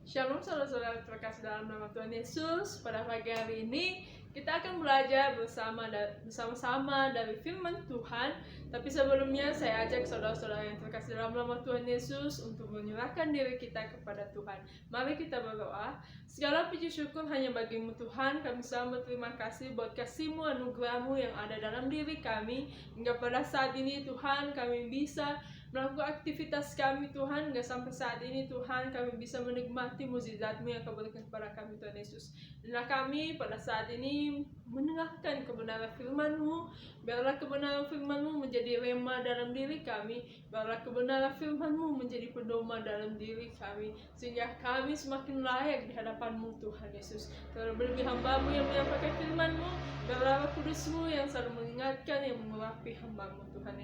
Shalom saudara-saudara terkasih dalam nama Tuhan Yesus. Pada pagi hari ini kita akan belajar bersama-sama dari firman Tuhan. Tapi sebelumnya saya ajak saudara-saudara yang terkasih dalam nama Tuhan Yesus untuk menyerahkan diri kita kepada Tuhan. Mari kita berdoa. Segala puji syukur hanya bagi-Mu Tuhan. Kami selalu berterima kasih buat kasih-Mu, anugerah-Mu yang ada dalam diri kami. Hingga pada saat ini Tuhan kami bisa melakukan aktivitas kami Tuhan, hingga sampai saat ini Tuhan kami bisa menikmati mukjizat-Mu yang Kau berikan kepada kami Tuhan Yesus. Biarlah kami pada saat ini mendengarkan kebenaran firman-Mu. Biarlah kebenaran firman-Mu menjadi rema dalam diri kami. Biarlah kebenaran firman-Mu menjadi pedoman dalam diri kami, sehingga kami semakin layak di hadapan-Mu Tuhan Yesus. Terlebih hamba-Mu yang menyampaikan firman-Mu, biarlah Roh Kudus-Mu yang selalu mengingatkan, yang mengurapi hamba-Mu Tuhan.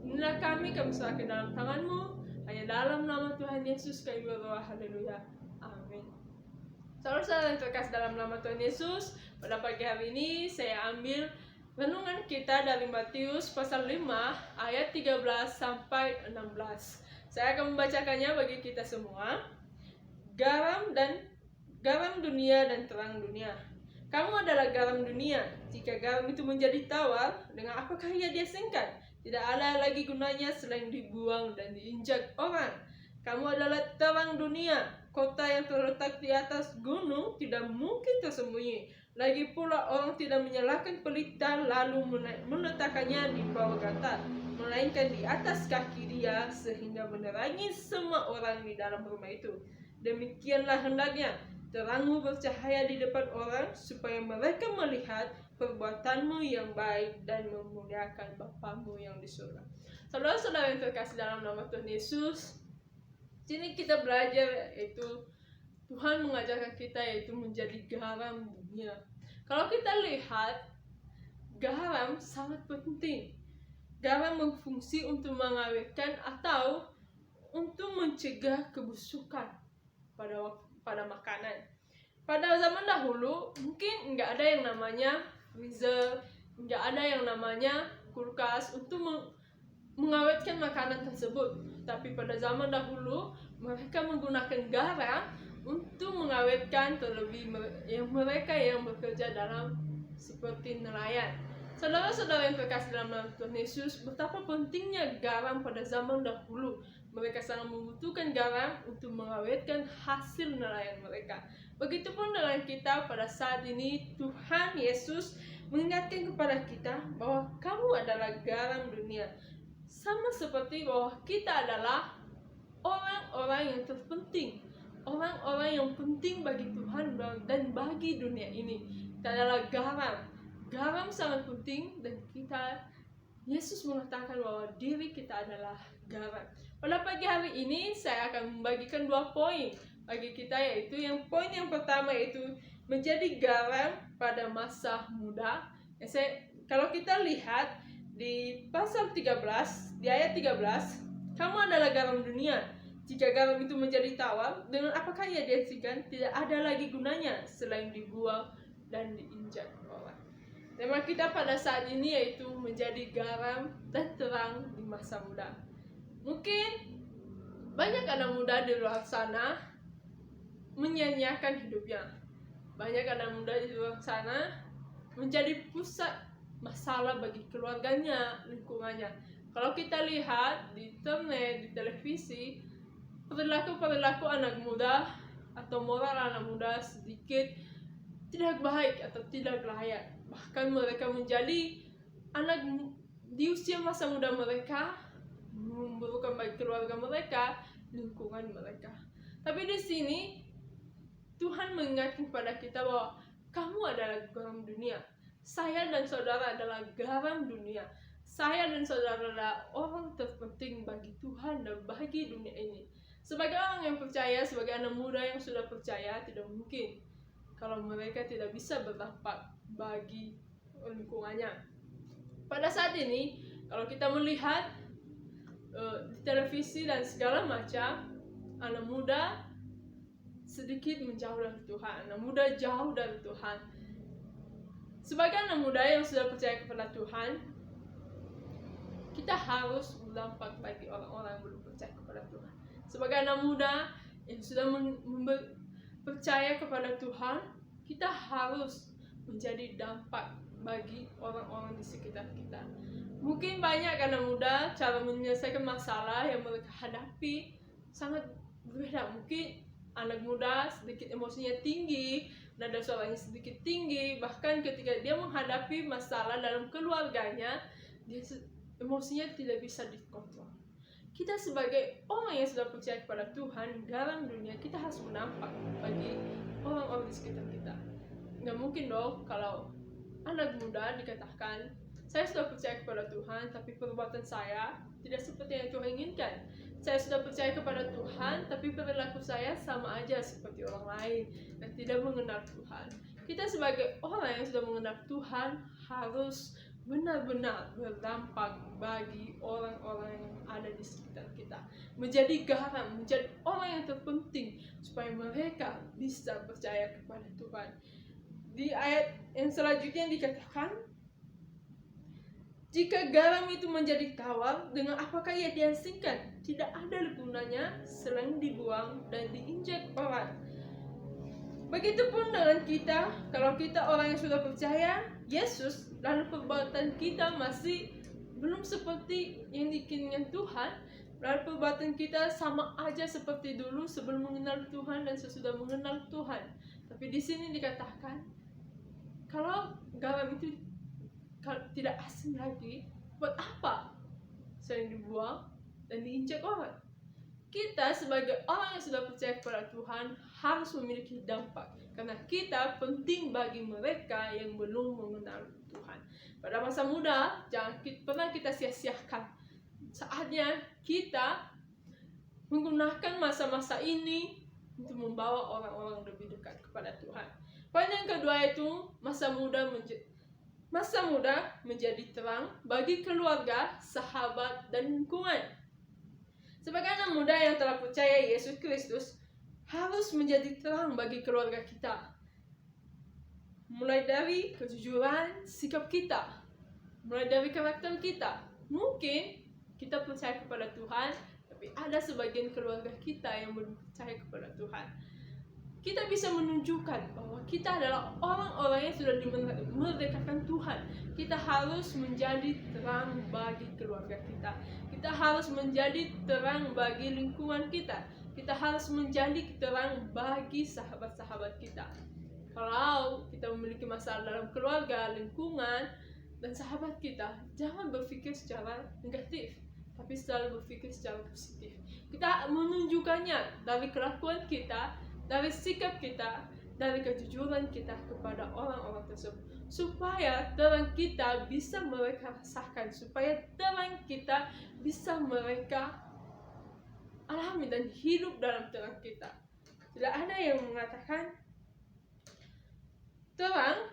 Inilah kami serahkan dalam tangan-Mu. Hanya dalam nama Tuhan Yesus kami berdoa. Haleluya. Amin. Saudara-saudara yang terkasih dalam nama Tuhan Yesus, pada pagi hari ini saya ambil renungan kita dari Matius pasal 5 ayat 13 sampai 16. Saya akan membacakannya bagi kita semua. Garam dunia dan terang dunia. Kamu adalah garam dunia. Jika garam itu menjadi tawar, dengan apakah ia diasingkan? Tidak ada lagi gunanya selain dibuang dan diinjak orang. Kamu adalah terang dunia. Kota yang terletak di atas gunung tidak mungkin tersembunyi. Lagi pula orang tidak menyalakan pelita lalu meletakkannya di bawah gata, melainkan di atas kaki dia sehingga menerangi semua orang di dalam rumah itu. Demikianlah hendaknya terangmu bercahaya di depan orang, supaya mereka melihat perbuatanmu yang baik dan memuliakan Bapa-Mu yang di surga. Saudara-saudara yang terkasih dalam nama Tuhan Yesus, sini kita belajar yaitu Tuhan mengajarkan kita yaitu menjadi garam dunia. Kalau kita lihat, garam sangat penting. Garam berfungsi untuk mengawetkan atau untuk mencegah kebusukan pada makanan. Pada zaman dahulu mungkin nggak ada yang namanya freezer, nggak ada yang namanya kulkas untuk mengawetkan makanan tersebut. Tapi pada zaman dahulu mereka menggunakan garam untuk mengawetkan, terlebih mereka yang bekerja dalam seperti nelayan. Saudara-saudara yang terkasih dalam nama Tuhan Yesus, betapa pentingnya garam pada zaman dahulu. Mereka sangat membutuhkan garam untuk mengawetkan hasil nelayan mereka. Begitupun dengan kita pada saat ini, Tuhan Yesus mengingatkan kepada kita bahwa kamu adalah garam dunia. Sama seperti bahwa kita adalah orang-orang yang terpenting, orang-orang yang penting bagi Tuhan dan bagi dunia ini. Kita adalah garam. Garam sangat penting dan Yesus mengatakan bahwa diri kita adalah garam. Pada pagi hari ini saya akan membagikan 2 poin bagi kita, yaitu poin yang pertama yaitu menjadi garam pada masa muda. Kalau kita lihat di pasal 13, di ayat 13, kamu adalah garam dunia. Jika garam itu menjadi tawar, dengan apakah ia diasingkan? Tidak ada lagi gunanya selain dibuang dan diinjak orang. Tema kita pada saat ini yaitu menjadi garam dan terang di masa muda. Mungkin banyak anak muda di luar sana menyanyiakan hidupnya. Banyak anak muda di luar sana menjadi pusat masalah bagi keluarganya, lingkungannya. Kalau kita lihat di internet, di televisi, perilaku anak muda atau moral anak muda sedikit tidak baik atau tidak layak. Bahkan mereka menjadi anak di usia masa muda mereka memburukan bagi keluarga mereka, lingkungan mereka. Tapi di sini Tuhan mengingatkan kepada kita bahwa kamu adalah garam dunia. Saya dan saudara adalah garam dunia. Saya dan saudara adalah orang terpenting bagi Tuhan dan bagi dunia ini. Sebagai orang yang percaya, sebagai anak muda yang sudah percaya, tidak mungkin kalau mereka tidak bisa berdampak bagi lingkungannya. Pada saat ini, kalau kita melihat di televisi dan segala macam, anak muda sedikit menjauh dari Tuhan, anak muda jauh dari Tuhan. Sebagai anak muda yang sudah percaya kepada Tuhan, kita harus berdampak bagi orang-orang yang belum percaya kepada Tuhan. Sebagai anak muda yang sudah percaya kepada Tuhan, kita harus menjadi dampak bagi orang-orang di sekitar kita. Mungkin banyak anak muda cara menyelesaikan masalah yang mereka hadapi sangat berbeda. Mungkin anak muda sedikit emosinya tinggi, nada suaranya sedikit tinggi, bahkan ketika dia menghadapi masalah dalam keluarganya, emosinya tidak bisa dikontrol. Kita sebagai orang yang sudah percaya kepada Tuhan, garam dunia, kita harus menampak bagi orang-orang di sekitar kita. Nggak mungkin dong kalau anak muda dikatakan, saya sudah percaya kepada Tuhan, tapi perbuatan saya tidak seperti yang Tuhan inginkan. Saya sudah percaya kepada Tuhan, tapi perilaku saya sama aja seperti orang lain dan tidak mengenal Tuhan. Kita sebagai orang yang sudah mengenal Tuhan harus benar-benar berdampak bagi orang-orang yang ada di sekitar kita. Menjadi garam, menjadi orang yang terpenting supaya mereka bisa percaya kepada Tuhan. Di ayat yang selanjutnya dikatakan, jika garam itu menjadi tawar, dengan apakah ia diasingkan? Tidak ada gunanya selain dibuang dan diinjak orang. Begitupun dengan kita, kalau kita orang yang sudah percaya Yesus, lalu perbuatan kita masih belum seperti yang diinginkan Tuhan, lalu perbuatan kita sama aja seperti dulu sebelum mengenal Tuhan dan sesudah mengenal Tuhan. Tapi di sini dikatakan, kalau garam itu tidak asing lagi, buat apa selain dibuang dan diinjak orang? Kita sebagai orang yang sudah percaya kepada Tuhan harus memiliki dampak, karena kita penting bagi mereka yang belum mengenal Tuhan. Pada masa muda, jangan pernah kita sia-siakan. Saatnya kita menggunakan masa-masa ini untuk membawa orang-orang lebih dekat kepada Tuhan. Poin yang kedua itu, masa muda menjadi terang bagi keluarga, sahabat, dan lingkungan. Sebagai anak muda yang telah percaya Yesus Kristus, harus menjadi terang bagi keluarga kita. Mulai dari kejujuran sikap kita, mulai dari karakter kita. Mungkin kita percaya kepada Tuhan, tapi ada sebagian keluarga kita yang belum percaya kepada Tuhan. Kita bisa menunjukkan bahwa kita adalah orang-orang yang sudah dimerdekakan Tuhan. Kita harus menjadi terang bagi keluarga kita. Kita harus menjadi terang bagi lingkungan kita. Kita harus menjadi terang bagi sahabat-sahabat kita. Kalau kita memiliki masalah dalam keluarga, lingkungan, dan sahabat kita, jangan berpikir secara negatif, tapi selalu berpikir secara positif. Kita menunjukkannya dari kelakuan kita, dari sikap kita, dari kejujuran kita kepada orang-orang tersebut, supaya terang kita bisa mereka rasakan, supaya terang kita bisa mereka alami dan hidup dalam terang kita. Tidak ada yang mengatakan terang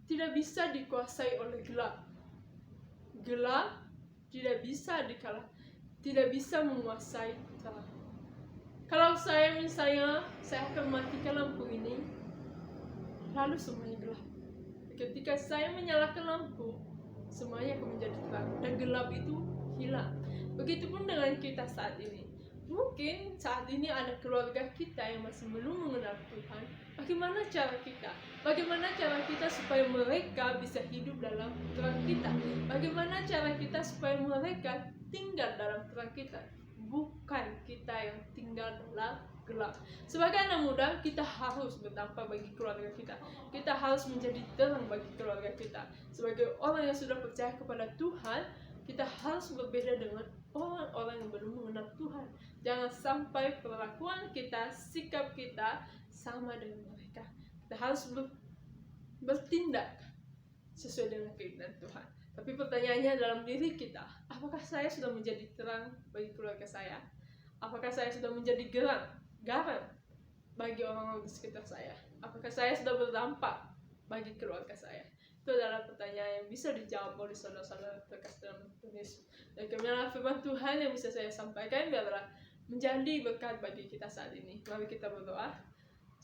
tidak bisa dikuasai oleh gelap. Gelap tidak bisa tidak bisa menguasai terang. Kalau saya akan matikan lampu ini, lalu semuanya gelap. Ketika saya menyalakan lampu, semuanya akan menjadi terang dan gelap itu hilang. Begitupun dengan kita saat ini. Mungkin saat ini ada keluarga kita yang masih belum mengenal Tuhan. Bagaimana cara kita? Bagaimana cara kita supaya mereka bisa hidup dalam terang kita? Bagaimana cara kita supaya mereka tinggal dalam terang kita? Bukan kita yang tinggal dalam gelap. Sebagai anak muda, kita harus berdampak bagi keluarga kita. Kita harus menjadi terang bagi keluarga kita. Sebagai orang yang sudah percaya kepada Tuhan, kita harus berbeda dengan orang-orang yang belum mengenal Tuhan. Jangan sampai perlakuan kita, sikap kita sama dengan mereka. Kita harus bertindak sesuai dengan keinginan Tuhan. Tapi pertanyaannya dalam diri kita, apakah saya sudah menjadi terang bagi keluarga saya? Apakah saya sudah menjadi garam bagi orang-orang di sekitar saya? Apakah saya sudah berdampak bagi keluarga saya? Itu adalah pertanyaan yang bisa dijawab oleh saudara-saudara terkasih dalam Tuhan Yesus. Dan kebenaran firman Tuhan yang bisa saya sampaikan biarlah menjadi berkat bagi kita saat ini. Mari kita berdoa.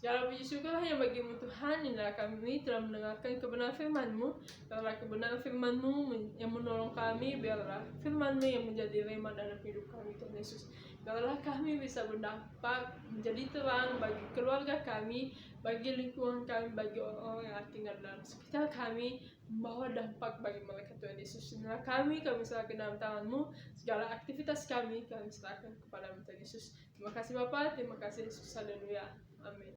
Segala puji syukur hanya bagimu Tuhan, inilah kami telah mendengarkan kebenaran firman-Mu. Biarlah kebenaran firman-Mu yang menolong kami, biarlah firman-Mu yang menjadi rema dalam hidup kami, Tuhan Yesus. Biarlah kami bisa berdampak, menjadi terang bagi keluarga kami, bagi lingkungan kami, bagi orang-orang yang tinggal dalam sekitar kami, membawa dampak bagi mereka, Tuhan Yesus. Inilah kami serahkan dalam tangan-Mu, segala aktivitas kami serahkan kepada-Mu, Tuhan Yesus. Terima kasih Bapa, terima kasih Yesus, haleluya, amin.